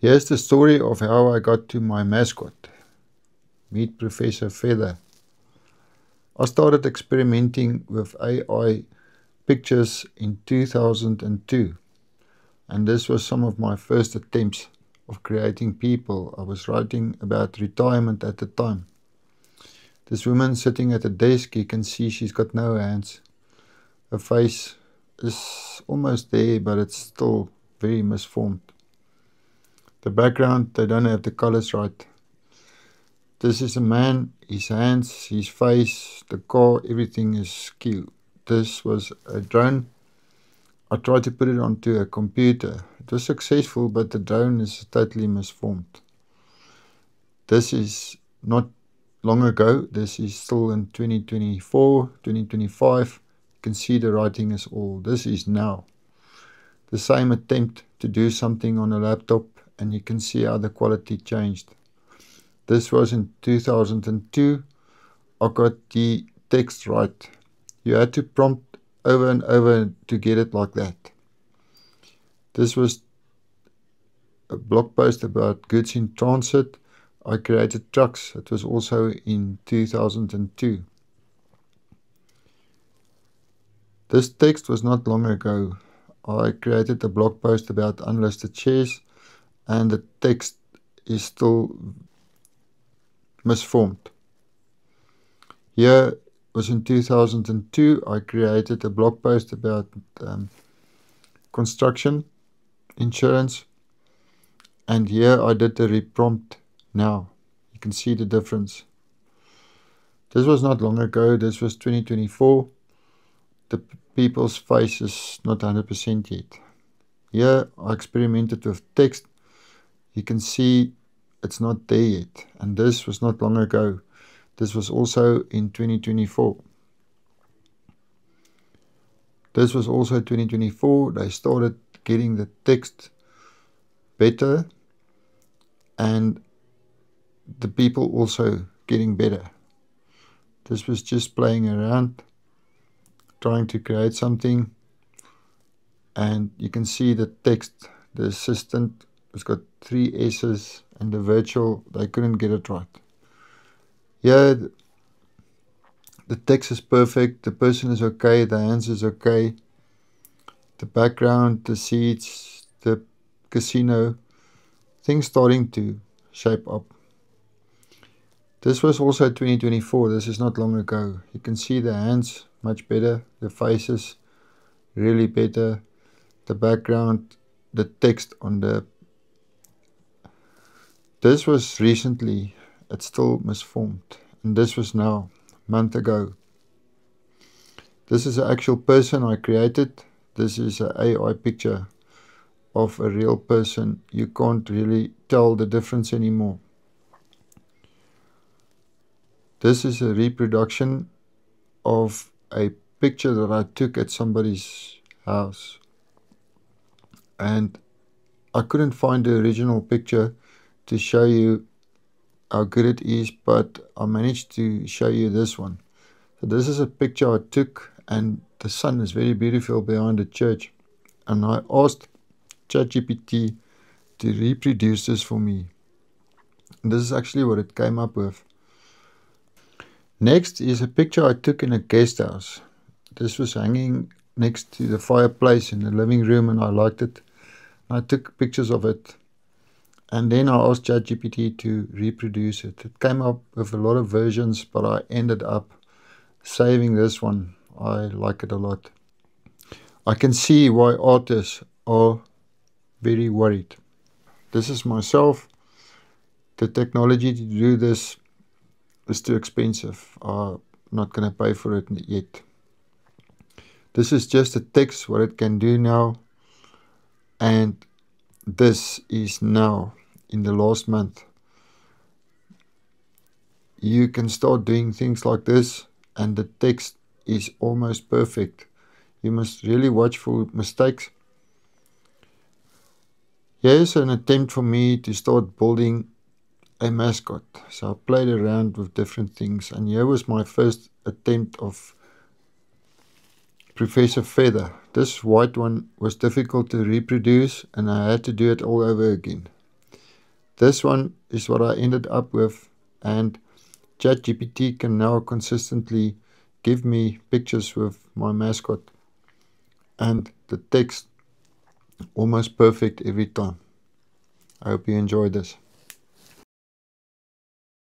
Here's the story of how I got to my mascot. Meet Professor Feather. I started experimenting with AI pictures in 2002, and this was some of my first attempts of creating people. I was writing about retirement at the time. This woman sitting at a desk, you can see she's got no hands. Her face is almost there, but it's still very misformed. The background, they don't have the colors right. This is a man, his hands, his face, the car, everything is skewed. This was a drone. I tried to put it onto a computer. It was successful, but the drone is totally misformed. This is not long ago. This is still in 2024, 2025. You can see the writing is all. This is now. The same attempt to do something on a laptop, and you can see how the quality changed. This was in 2002. I got the text right. You had to prompt over and over to get it like that. This was a blog post about goods in transit. I created trucks. It was also in 2002. This text was not long ago. I created a blog post about unlisted shares, and the text is still misformed. Here was in 2002. I created a blog post about construction insurance, and here I did the reprompt now. You can see the difference. This was not long ago. This was 2024. The people's face is not 100% yet. Here I experimented with text. You can see it's not there yet, and this was not long ago. This was also in 2024. This was also 2024. They started getting the text better, and the people also getting better. This was just playing around, trying to create something, and you can see the text. The assistant has got 3 S's, and the virtual, they couldn't get it right. Yeah, the text is perfect, the person is okay, the hands is okay, the background, the seats, the casino, things starting to shape up. This was also 2024, this is not long ago. You can see the hands much better, the faces really better, the background, the text on the... This was recently. It's still misformed, and this was now, a month ago. This is an actual person I created. This is an AI picture of a real person. You can't really tell the difference anymore. This is a reproduction of a picture that I took at somebody's house, and I couldn't find the original picture to show you how good it is, but I managed to show you this one. So this is a picture I took, and the sun is very beautiful behind the church, and I asked ChatGPT to reproduce this for me, and this is actually what it came up with. Next is a picture I took in a guest house. This was hanging next to the fireplace in the living room, and I liked it. I took pictures of it, and then I asked ChatGPT to reproduce it. It came up with a lot of versions, but I ended up saving this one. I like it a lot. I can see why artists are very worried. This is myself. The technology to do this is too expensive. I'm not going to pay for it yet. This is just a text, what it can do now, and this is now. In the last month, you can start doing things like this, and the text is almost perfect. You must really watch for mistakes. Here's an attempt for me to start building a mascot. So I played around with different things, and here was my first attempt of Professor Feather. This white one was difficult to reproduce, and I had to do it all over again. This one is what I ended up with, and ChatGPT can now consistently give me pictures with my mascot, and the text almost perfect every time. I hope you enjoyed this.